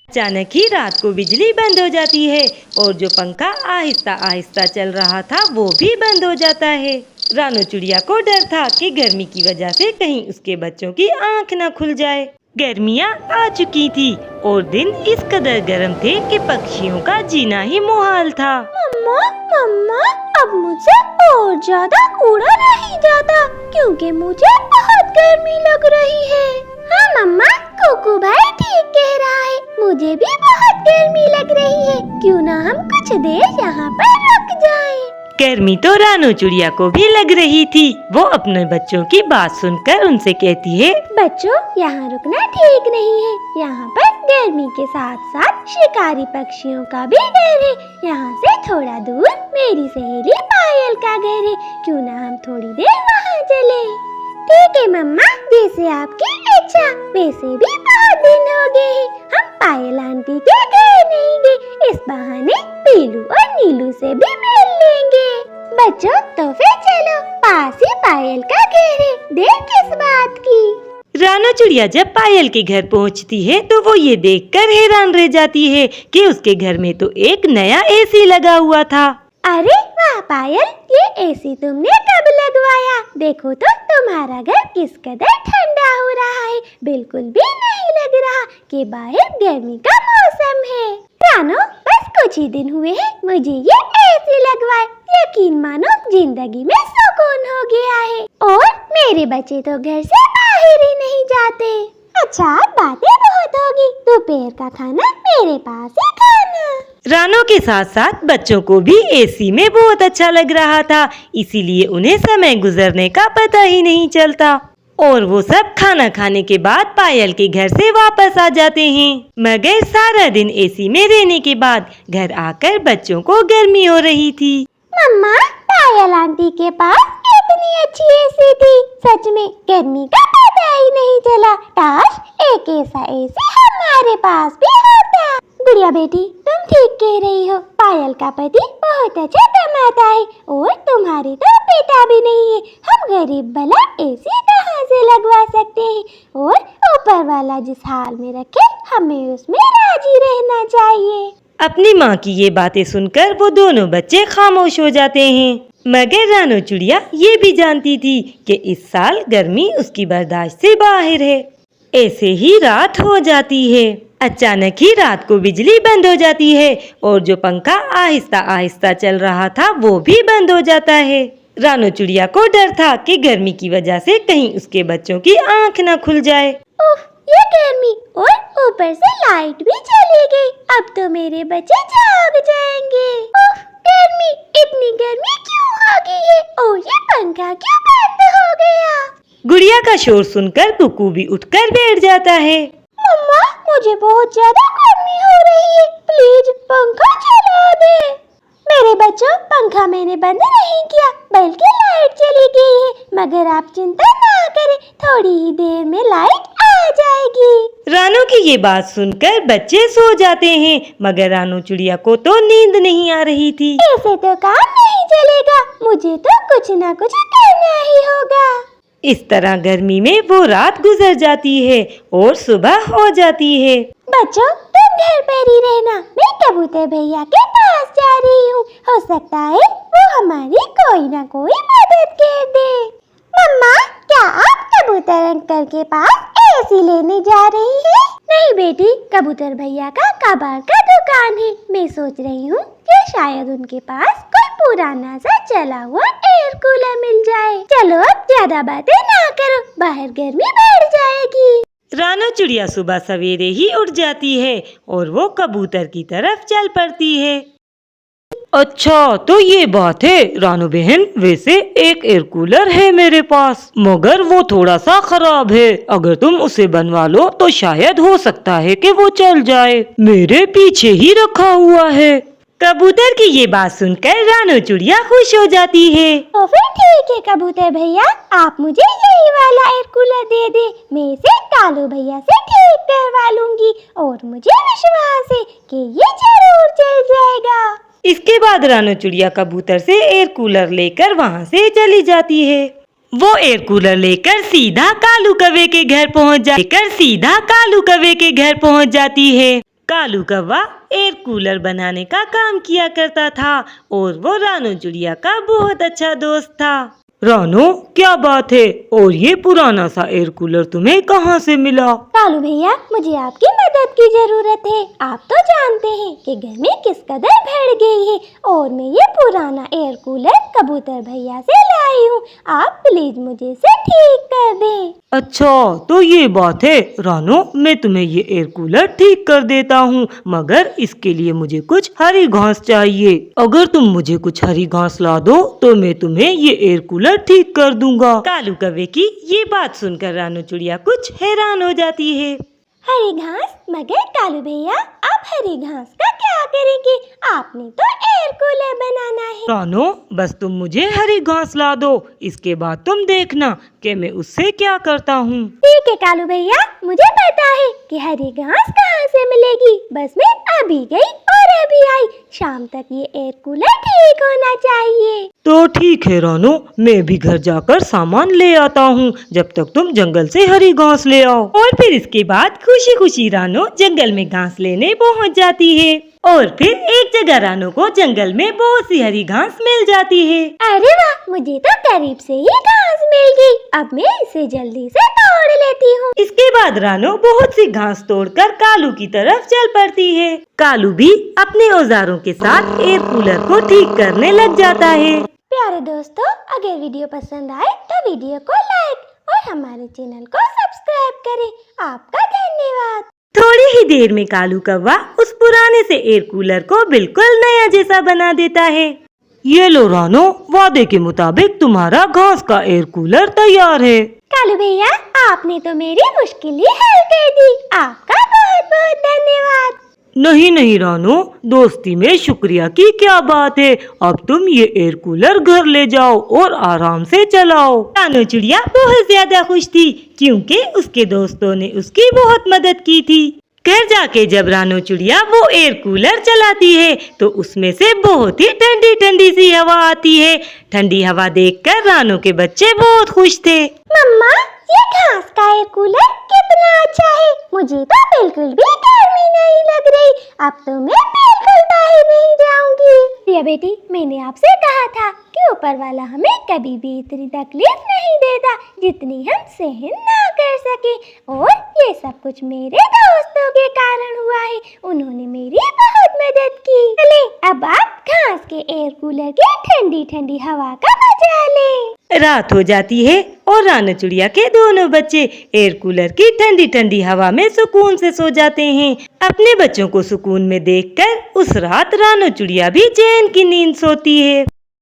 अचानक ही रात को बिजली बंद हो जाती है और जो पंखा आहिस्ता आहिस्ता चल रहा था वो भी बंद हो जाता है। रानू चिड़िया को डर था कि गर्मी की वजह से कहीं उसके बच्चों की आंख न खुल जाए। गर्मियाँ आ चुकी थी और दिन इस कदर गर्म थे कि पक्षियों का जीना ही मुहाल था। मम्मा मम्मा, अब मुझसे और ज्यादा उड़ा नहीं जाता क्योंकि मुझे बहुत गर्मी लग रही है। हाँ मम्मा, कुकू भाई ठीक कह रहा है, मुझे भी बहुत गर्मी लग रही है। क्यों ना हम कुछ देर यहाँ पर रुक जाएं? गर्मी तो रानू चिड़िया को भी लग रही थी। वो अपने बच्चों की बात सुनकर उनसे कहती है, बच्चों यहाँ रुकना ठीक नहीं है। यहाँ पर गर्मी के साथ साथ शिकारी पक्षियों का भी घर है। यहाँ से थोड़ा दूर मेरी सहेली पायल का घर है। क्यों ना हम थोड़ी देर वहाँ चले? ठीक है मम्मा, जैसे आपकी इच्छा। वैसे भी बहुत दिन हो गए हैं हम पायल आंटी के घर नहीं गए। इस बहाने पीलू और नीलू से भी मिल लेंगे। बच्चों तो फिर चलो, पास ही पायल का घर है, देर किस बात की। रानू चिड़िया जब पायल के घर पहुंचती है तो वो ये देखकर हैरान रह जाती है कि उसके घर में तो एक नया एसी लगा हुआ था। अरे वाह पायल, ये एसी तुमने कब लगवाया? देखो तो तुम्हारा घर किस कदर ठंडा हो रहा है। बिल्कुल भी नहीं लग रहा कि बाहर गर्मी का मौसम है। रानो, बस कुछ ही दिन हुए हैं मुझे ये एसी लगवाए। यकीन मानो जिंदगी में सुकून हो गया है। और मेरे बच्चे तो घर से बाहर ही नहीं जाते। अच्छा, बातें बहुत होगी, दोपहर का खाना मेरे पास ही खाना। रानू के साथ साथ बच्चों को भी एसी में बहुत अच्छा लग रहा था, इसीलिए उन्हें समय गुजरने का पता ही नहीं चलता। और वो सब खाना खाने के बाद पायल के घर से वापस आ जाते हैं। मगर सारा दिन एसी में रहने के बाद घर आकर बच्चों को गर्मी हो रही थी। मम्मा, पायल आंटी के पास कितनी अच्छी एसी थी। सच में गर्मी का पता ही नहीं चला। काश एक ऐसा एसी हमारे पास भी होता। गुड़िया बेटी, तुम ठीक कह रही हो। पायल का पति बहुत अच्छा कमाता है और तुम्हारे तो पिता भी नहीं है। हम गरीब भला एसी कहाँ से लगवा सकते हैं? और ऊपर वाला जिस हाल में रखे हमें उसमें राजी रहना चाहिए। अपनी माँ की ये बातें सुनकर वो दोनों बच्चे खामोश हो जाते हैं। मगर रानू चिड़िया ये भी जानती थी कि इस साल गर्मी उसकी बर्दाश्त से बाहर है। ऐसे ही रात हो जाती है। अचानक ही रात को बिजली बंद हो जाती है और जो पंखा आहिस्ता आहिस्ता चल रहा था वो भी बंद हो जाता है। रानू चिड़िया को डर था कि गर्मी की वजह से कहीं उसके बच्चों की आंख न खुल जाए। उफ, ये गर्मी, और ऊपर से लाइट भी चली गई। अब तो मेरे बच्चे जाग जाएंगे। उफ, गर्मी, इतनी गर्मी क्यों आ गई है? और ये पंखा क्यों बंद हो गया? गुड़िया का शोर सुनकर कुकू भी उठकर बैठ जाता है। मम्मा, मुझे बहुत ज्यादा गर्मी हो रही है, प्लीज पंखा चला दे। मेरे बच्चों, पंखा मैंने बंद नहीं किया बल्कि लाइट चली गई है। मगर आप चिंता ना करें, थोड़ी ही देर में लाइट आ जाएगी। रानू की ये बात सुनकर बच्चे सो जाते हैं, मगर रानू चिड़िया को तो नींद नहीं आ रही थी। ऐसे तो काम नहीं चलेगा, मुझे तो कुछ ना कुछ करना ही होगा। इस तरह गर्मी में वो रात गुजर जाती है और सुबह हो जाती है। बच्चों, तुम घर पर ही रहना, मैं कबूतर भैया के पास जा रही हूँ। हो सकता है वो हमारी कोई ना कोई मदद कर दे। मम्मा, क्या आप कबूतर अंकल के पास एसी लेने जा रही हैं? नहीं बेटी, कबूतर भैया का कबाड़ का दुकान है। मैं सोच रही हूँ कि शायद उनके पास कोई पुराना सा चला हुआ एयर कूलर मिल जाए। चलो अब ज्यादा बातें ना करो, बाहर गर्मी बढ़ जाएगी। रानू चिड़िया सुबह सवेरे ही उठ जाती है और वो कबूतर की तरफ चल पड़ती है। अच्छा, तो ये बात है रानू बहन, वैसे एक एयर कूलर है मेरे पास, मगर वो थोड़ा सा खराब है। अगर तुम उसे बनवा लो तो शायद हो सकता है कि वो चल जाए। मेरे पीछे ही रखा हुआ है। कबूतर की ये बात सुनकर रानू चिड़िया खुश हो जाती है। तो फिर ठीक है कबूतर भैया, आप मुझे यही वाला एयर कूलर दे दे। मैं इसे कालू भैया से ठीक करवा लूंगी और मुझे विश्वास है कि ये जरूर चल जाएगा। इसके बाद रानू चिड़िया कबूतर से एयर कूलर लेकर वहाँ से चली जाती है। वो एयर कूलर लेकर सीधा कालू कौवे के घर पहुँच जाती है। कालू कौवा एयर कूलर बनाने का काम किया करता था और वो रानू चिड़िया का बहुत अच्छा दोस्त था। रानू, क्या बात है? और ये पुराना सा एयर कूलर तुम्हें कहाँ से मिला? कालू भैया, मुझे आपकी मदद की जरूरत है। आप तो जानते हैं कि गर्मी किस कदर बढ़ गई है और मैं ये पुराना एयर कूलर कबूतर भैया से लाई हूँ। आप प्लीज मुझे इसे ठीक कर दें। अच्छा, तो ये बात है। रानू, मैं तुम्हें ये एयर कूलर ठीक कर देता हूँ, मगर इसके लिए मुझे कुछ हरी घास चाहिए। अगर तुम मुझे कुछ हरी घास ला दो तो मैं तुम्हें ये एयर कूलर ठीक कर दूंगा। कालू कौवे की ये बात सुनकर रानू चिड़िया कुछ हैरान हो जाती है। हरी घास? मगर कालू भैया, आप हरी घास का क्या करेंगे? आपने तो एयर कूलर बनाना है। रानू, बस तुम मुझे हरी घास ला दो, इसके बाद तुम देखना कि मैं उससे क्या करता हूँ। ठीक है कालू भैया, मुझे पता है कि हरी घास कहाँ से मिलेगी। बस मैं अभी गई और अभी आई। शाम तक ये एयर कूलर ठीक होना चाहिए। तो ठीक है रानू, मैं भी घर जाकर सामान ले आता हूँ, जब तक तुम जंगल से हरी घास ले आओ। और फिर इसके बाद खुशी खुशी रानू जंगल में घास लेने पहुँच जाती है। और फिर एक जगह रानू को जंगल में बहुत सी हरी घास मिल जाती है। अरे वाह, मुझे तो करीब से ही घास मिल गई। अब मैं इसे जल्दी से तोड़ लेती हूँ। इसके बाद रानू बहुत सी घास तोड़कर कालू की तरफ चल पड़ती है। कालू भी अपने औजारों के साथ एयर कूलर को ठीक करने लग जाता है। प्यारे दोस्तों, अगर वीडियो पसंद आए तो वीडियो को लाइक और हमारे चैनल को सब्सक्राइब करें। आपका धन्यवाद। थोड़ी ही देर में कालू कौवा उस पुराने से एयर कूलर को बिल्कुल नया जैसा बना देता है। ये लो रानू, वादे के मुताबिक तुम्हारा घास का एयर कूलर तैयार है। कालू भैया, आपने तो मेरी मुश्किल ही हल कर दी। आपका बहुत बहुत धन्यवाद। नहीं नहीं रानू, दोस्ती में शुक्रिया की क्या बात है। अब तुम ये एयर कूलर घर ले जाओ और आराम से चलाओ। रानू चिड़िया बहुत ज्यादा खुश थी क्योंकि उसके दोस्तों ने उसकी बहुत मदद की थी। घर जाके जब रानू चिड़िया वो एयर कूलर चलाती है तो उसमें से बहुत ही ठंडी ठंडी सी हवा आती है। ठंडी हवा देखकर रानू के बच्चे बहुत खुश थे। मम्मा, ये घास का एयर कूलर कितना अच्छा है। मुझे तो बिल्कुल भी गर्मी नहीं लग रही। अब तो मैं बिल्कुल बाहर नहीं जाऊंगी। रिया बेटी, मैंने आपसे कहा था कि ऊपर वाला हमें कभी भी इतनी तकलीफ नहीं देता जितनी हम सहन ना कर सके। और ये सब कुछ मेरे दोस्तों के कारण हुआ है। उन्होंने मेरी बहुत मदद की। चले, अब आप घास के एयर कूलर की ठंडी ठंडी हवा का मजा लें। रात हो जाती है और रानू चिड़िया के दोनों बच्चे एयर कूलर की ठंडी ठंडी हवा में सुकून से सो जाते हैं। अपने बच्चों को सुकून में देखकर उस रात रानू चिड़िया भी चैन की नींद सोती है।